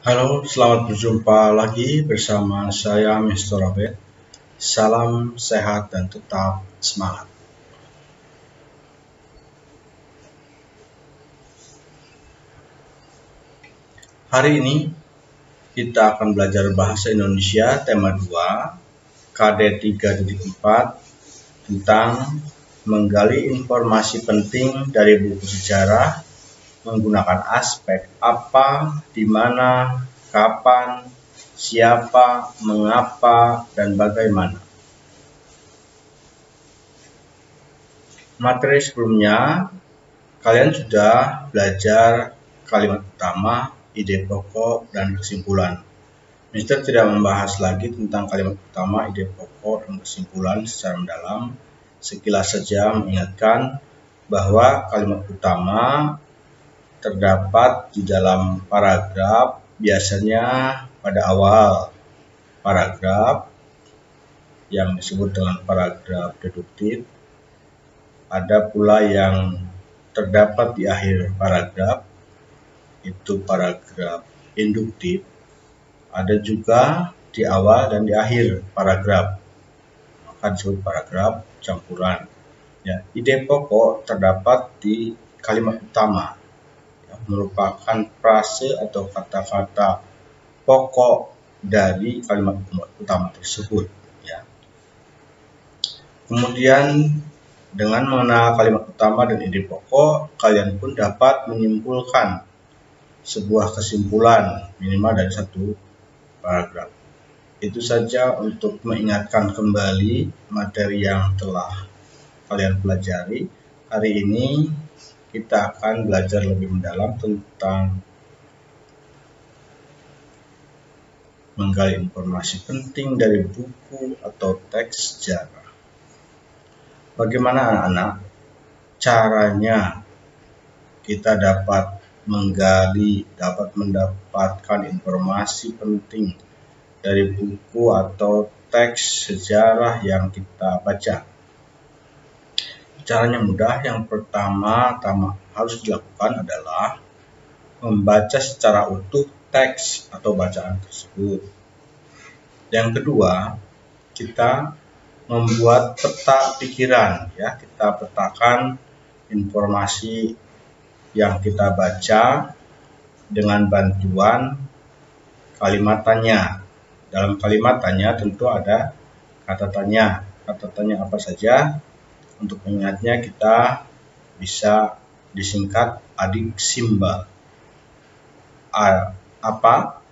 Halo, selamat berjumpa lagi bersama saya Mr. Robert. Salam sehat dan tetap semangat. Hari ini kita akan belajar bahasa Indonesia tema 2 KD 3.4 tentang menggali informasi penting dari buku sejarah menggunakan aspek apa, di mana, kapan, siapa, mengapa, dan bagaimana. Materi sebelumnya, kalian sudah belajar kalimat utama, ide pokok, dan kesimpulan. Mister tidak membahas lagi tentang kalimat utama, ide pokok, dan kesimpulan secara mendalam. Sekilas saja mengingatkan bahwa kalimat utama terdapat di dalam paragraf, biasanya pada awal paragraf yang disebut dengan paragraf deduktif. Ada pula yang terdapat di akhir paragraf, itu paragraf induktif. Ada juga di awal dan di akhir paragraf, maka disebut paragraf campuran. Ya, ide pokok terdapat di kalimat utama, ya, merupakan frase atau kata-kata pokok dari kalimat utama tersebut. Ya. Kemudian dengan mengenal kalimat utama dan ide pokok, kalian pun dapat menyimpulkan sebuah kesimpulan minimal dari satu paragraf. Itu saja untuk mengingatkan kembali materi yang telah kalian pelajari. Hari ini kita akan belajar lebih mendalam tentang menggali informasi penting dari buku atau teks sejarah. Bagaimana anak-anak caranya kita dapat menggali, dapat mendapatkan informasi penting dari buku atau teks sejarah yang kita baca? Caranya mudah. Yang pertama harus dilakukan adalah membaca secara utuh teks atau bacaan tersebut. Yang kedua, kita membuat peta pikiran, ya, kita petakan informasi yang kita baca dengan bantuan kalimat tanya. Dalam kalimat tanya tentu ada kata tanya. Kata tanya apa saja? Untuk mengingatnya kita bisa disingkat adik simbal. Apa,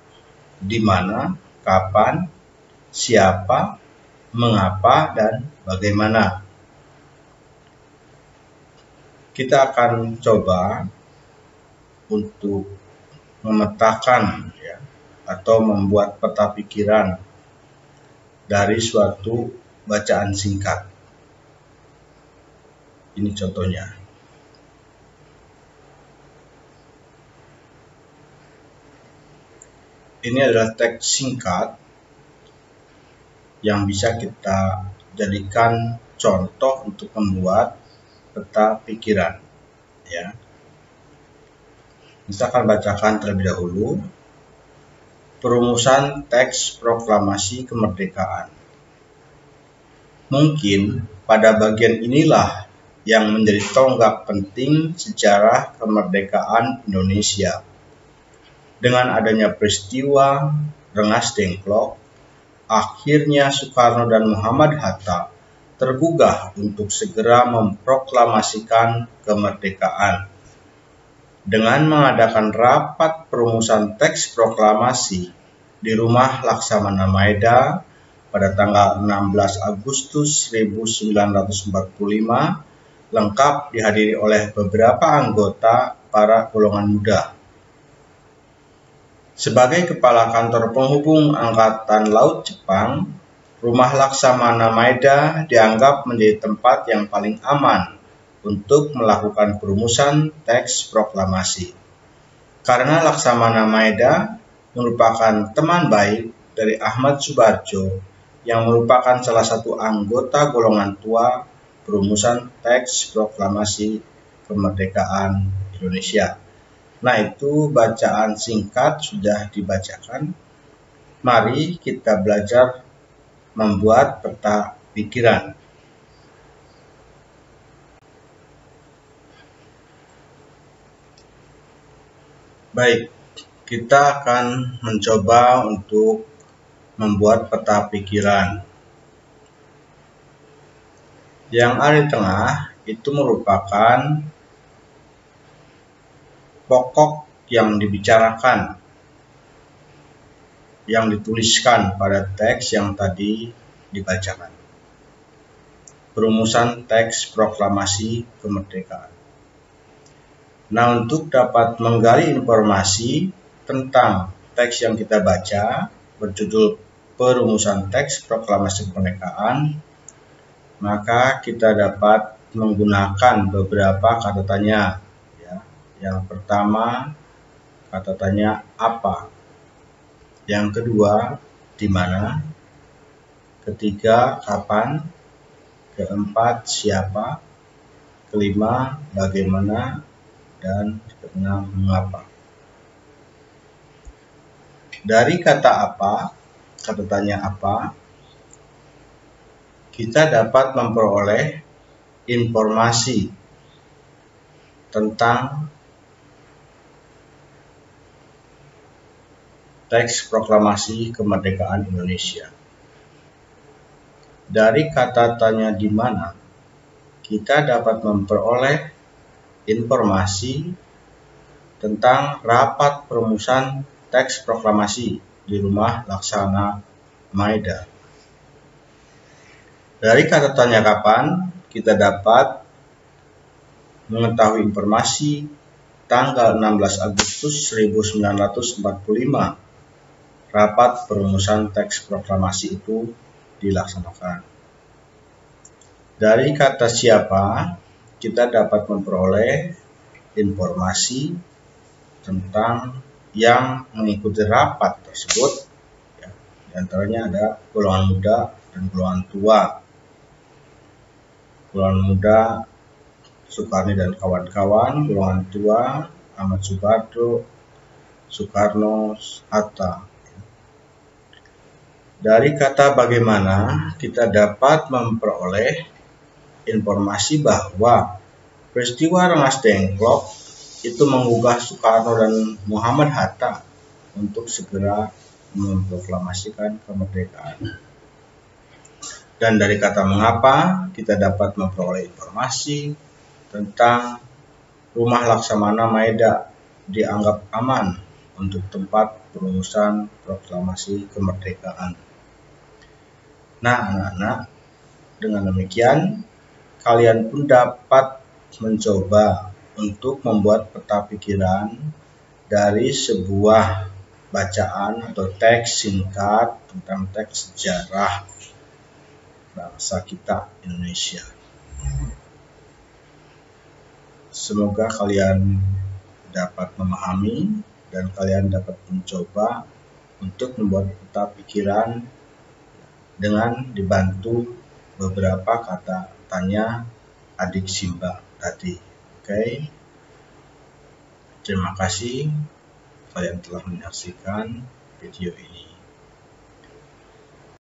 di mana, kapan, siapa, mengapa, dan bagaimana. Kita akan coba untuk memetakan, ya, atau membuat peta pikiran dari suatu bacaan singkat. Ini contohnya. Ini adalah teks singkat yang bisa kita jadikan contoh untuk membuat peta pikiran, ya. Kita akan bacakan terlebih dahulu perumusan teks proklamasi kemerdekaan. Mungkin pada bagian inilah yang menjadi tonggak penting sejarah kemerdekaan Indonesia. Dengan adanya peristiwa Rengas Dengklok, akhirnya Soekarno dan Muhammad Hatta tergugah untuk segera memproklamasikan kemerdekaan. Dengan mengadakan rapat perumusan teks proklamasi di Rumah Laksamana Maeda pada tanggal 16 Agustus 1945, lengkap dihadiri oleh beberapa anggota para golongan muda. Sebagai kepala kantor penghubung Angkatan Laut Jepang, Rumah Laksamana Maeda dianggap menjadi tempat yang paling aman untuk melakukan perumusan teks proklamasi. Karena Laksamana Maeda merupakan teman baik dari Ahmad Subarjo yang merupakan salah satu anggota golongan tua perumusan teks proklamasi kemerdekaan Indonesia. Nah, itu bacaan singkat sudah dibacakan. Mari kita belajar membuat peta pikiran. Baik, kita akan mencoba untuk membuat peta pikiran. Yang ada di tengah itu merupakan pokok yang dibicarakan, yang dituliskan pada teks yang tadi dibacakan. Perumusan teks proklamasi kemerdekaan. Nah, untuk dapat menggali informasi tentang teks yang kita baca berjudul Perumusan Teks Proklamasi Kemerdekaan, maka kita dapat menggunakan beberapa kata tanya. Yang pertama, kata tanya apa. Yang kedua, di mana. Ketiga, kapan. Keempat, siapa. Kelima, bagaimana. Dan keenam, mengapa. Dari kata apa, kata tanya apa, kita dapat memperoleh informasi tentang teks proklamasi kemerdekaan Indonesia. Dari kata tanya di mana, kita dapat memperoleh informasi tentang rapat perumusan teks proklamasi di Rumah Laksana Maeda. Dari kata tanya kapan, kita dapat mengetahui informasi tanggal 16 Agustus 1945 rapat perumusan teks proklamasi itu dilaksanakan. Dari kata siapa, kita dapat memperoleh informasi tentang yang mengikuti rapat tersebut. Di antaranya ada golongan muda dan golongan tua. Golongan muda Soekarno dan kawan-kawan, golongan tua Ahmad Soekarno, Soekarno, Hatta. Dari kata bagaimana, kita dapat memperoleh informasi bahwa peristiwa Rengas Dengklok itu menggugah Soekarno dan Muhammad Hatta untuk segera memproklamasikan kemerdekaan. Dan dari kata mengapa, kita dapat memperoleh informasi tentang Rumah Laksamana Maeda dianggap aman untuk tempat perumusan proklamasi kemerdekaan. Nah, anak-anak, dengan demikian kalian pun dapat mencoba untuk membuat peta pikiran dari sebuah bacaan atau teks singkat tentang teks sejarah bangsa kita Indonesia. Semoga kalian dapat memahami dan kalian dapat mencoba untuk membuat peta pikiran dengan dibantu beberapa kata tanya adik Simba tadi. Oke. Terima kasih kalian telah menyaksikan video ini.